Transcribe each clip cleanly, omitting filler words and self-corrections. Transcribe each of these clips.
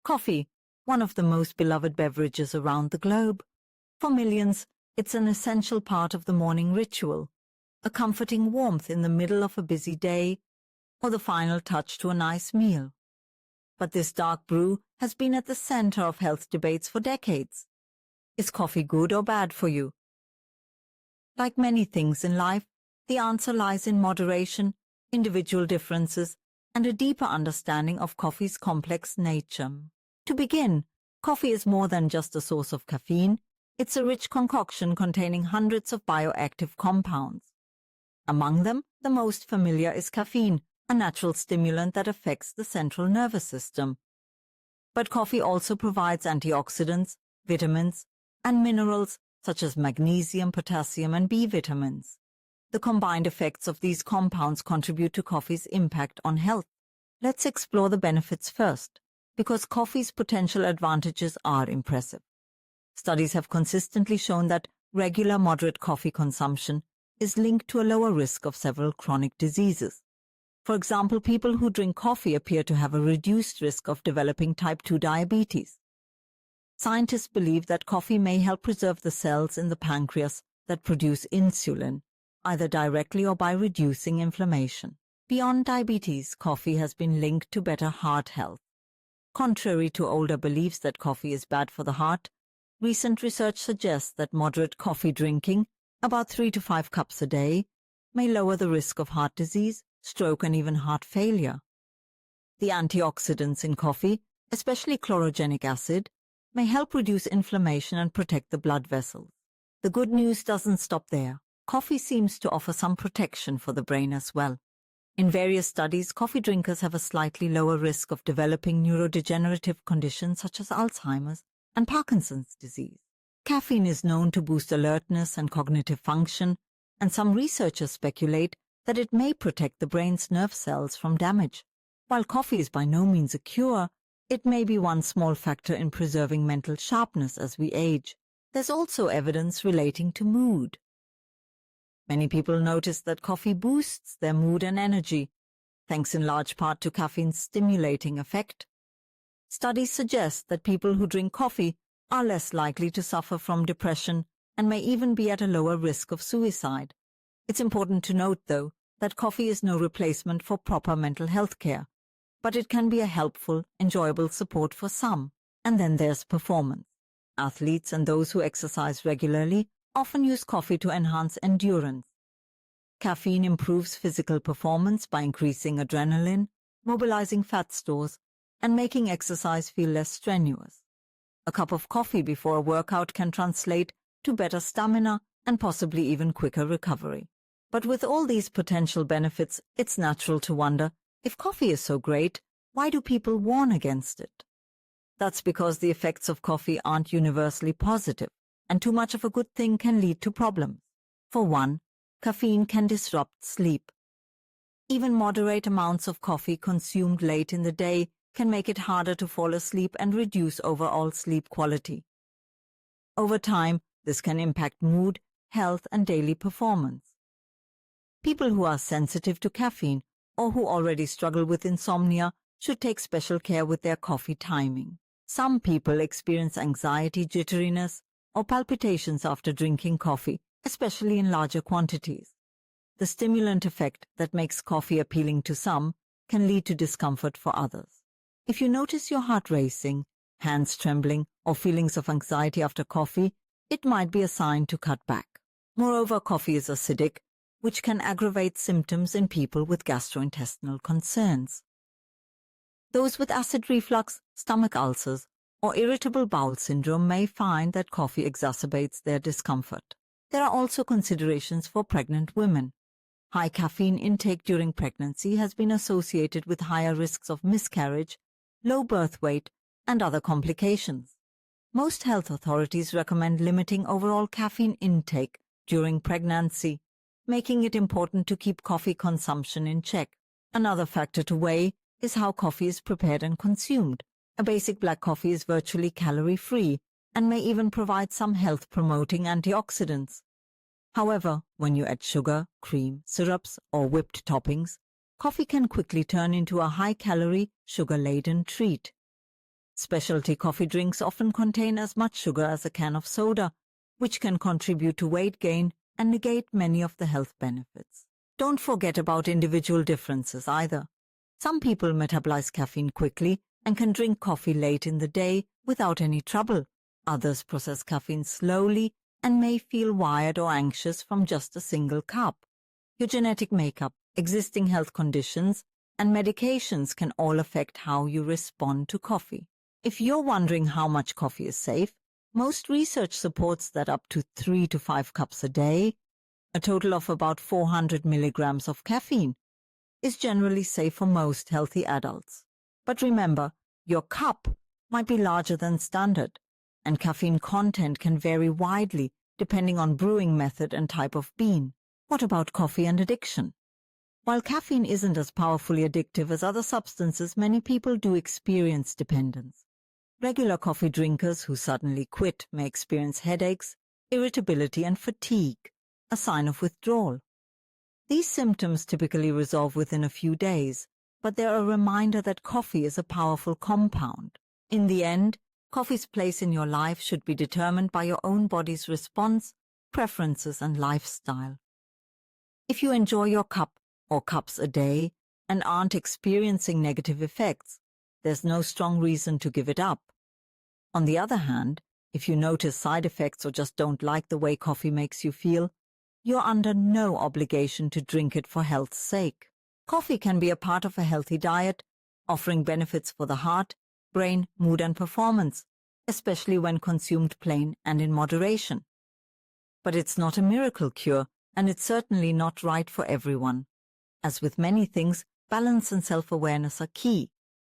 Coffee, one of the most beloved beverages around the globe. For millions, it's an essential part of the morning ritual, a comforting warmth in the middle of a busy day, or the final touch to a nice meal. But this dark brew has been at the center of health debates for decades. Is coffee good or bad for you? Like many things in life, the answer lies in moderation, individual differences, and a deeper understanding of coffee's complex nature. To begin, coffee is more than just a source of caffeine. It's a rich concoction containing hundreds of bioactive compounds. Among them, the most familiar is caffeine, a natural stimulant that affects the central nervous system. But coffee also provides antioxidants, vitamins, and minerals such as magnesium, potassium, and B vitamins. The combined effects of these compounds contribute to coffee's impact on health. Let's explore the benefits first, because coffee's potential advantages are impressive. Studies have consistently shown that regular moderate coffee consumption is linked to a lower risk of several chronic diseases. For example, people who drink coffee appear to have a reduced risk of developing type 2 diabetes. Scientists believe that coffee may help preserve the cells in the pancreas that produce insulin, either directly or by reducing inflammation. Beyond diabetes, coffee has been linked to better heart health. Contrary to older beliefs that coffee is bad for the heart, recent research suggests that moderate coffee drinking, about 3 to 5 cups a day, may lower the risk of heart disease, stroke, and even heart failure. The antioxidants in coffee, especially chlorogenic acid, may help reduce inflammation and protect the blood vessels. The good news doesn't stop there. Coffee seems to offer some protection for the brain as well. In various studies, coffee drinkers have a slightly lower risk of developing neurodegenerative conditions such as Alzheimer's and Parkinson's disease. Caffeine is known to boost alertness and cognitive function, and some researchers speculate that it may protect the brain's nerve cells from damage. While coffee is by no means a cure, it may be one small factor in preserving mental sharpness as we age. There's also evidence relating to mood. Many people notice that coffee boosts their mood and energy, thanks in large part to caffeine's stimulating effect. Studies suggest that people who drink coffee are less likely to suffer from depression and may even be at a lower risk of suicide. It's important to note, though, that coffee is no replacement for proper mental health care, but it can be a helpful, enjoyable support for some. And then there's performance. Athletes and those who exercise regularly often use coffee to enhance endurance. Caffeine improves physical performance by increasing adrenaline, mobilizing fat stores, and making exercise feel less strenuous. A cup of coffee before a workout can translate to better stamina and possibly even quicker recovery. But with all these potential benefits, it's natural to wonder, if coffee is so great, why do people warn against it? That's because the effects of coffee aren't universally positive, and too much of a good thing can lead to problems. For one, caffeine can disrupt sleep. Even moderate amounts of coffee consumed late in the day can make it harder to fall asleep and reduce overall sleep quality. Over time, this can impact mood, health, and daily performance. People who are sensitive to caffeine or who already struggle with insomnia should take special care with their coffee timing. Some people experience anxiety, jitteriness, or palpitations after drinking coffee, especially in larger quantities. The stimulant effect that makes coffee appealing to some can lead to discomfort for others. If you notice your heart racing, hands trembling, or feelings of anxiety after coffee, it might be a sign to cut back. Moreover, coffee is acidic, which can aggravate symptoms in people with gastrointestinal concerns. Those with acid reflux, stomach ulcers, or irritable bowel syndrome may find that coffee exacerbates their discomfort. There are also considerations for pregnant women. High caffeine intake during pregnancy has been associated with higher risks of miscarriage, low birth weight, and other complications. Most health authorities recommend limiting overall caffeine intake during pregnancy, making it important to keep coffee consumption in check. Another factor to weigh is how coffee is prepared and consumed. A basic black coffee is virtually calorie-free and may even provide some health-promoting antioxidants. However, when you add sugar, cream, syrups, or whipped toppings, coffee can quickly turn into a high-calorie, sugar-laden treat. Specialty coffee drinks often contain as much sugar as a can of soda, which can contribute to weight gain and negate many of the health benefits. Don't forget about individual differences either. Some people metabolize caffeine quickly and can drink coffee late in the day without any trouble. Others process caffeine slowly and may feel wired or anxious from just a single cup. Your genetic makeup, existing health conditions, and medications can all affect how you respond to coffee. If you're wondering how much coffee is safe, most research supports that up to 3 to 5 cups a day, a total of about 400 milligrams of caffeine, is generally safe for most healthy adults. But remember, your cup might be larger than standard, and caffeine content can vary widely depending on brewing method and type of bean. What about coffee and addiction? While caffeine isn't as powerfully addictive as other substances, many people do experience dependence. Regular coffee drinkers who suddenly quit may experience headaches, irritability, and fatigue, a sign of withdrawal. These symptoms typically resolve within a few days, but they're a reminder that coffee is a powerful compound. In the end, coffee's place in your life should be determined by your own body's response, preferences, and lifestyle. If you enjoy your cup or cups a day and aren't experiencing negative effects, there's no strong reason to give it up. On the other hand, if you notice side effects or just don't like the way coffee makes you feel, you're under no obligation to drink it for health's sake. Coffee can be a part of a healthy diet, offering benefits for the heart, brain, mood, and performance, especially when consumed plain and in moderation. But it's not a miracle cure, and it's certainly not right for everyone. As with many things, balance and self-awareness are key.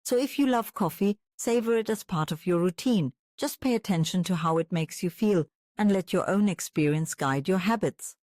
So if you love coffee, savor it as part of your routine. Just pay attention to how it makes you feel and let your own experience guide your habits.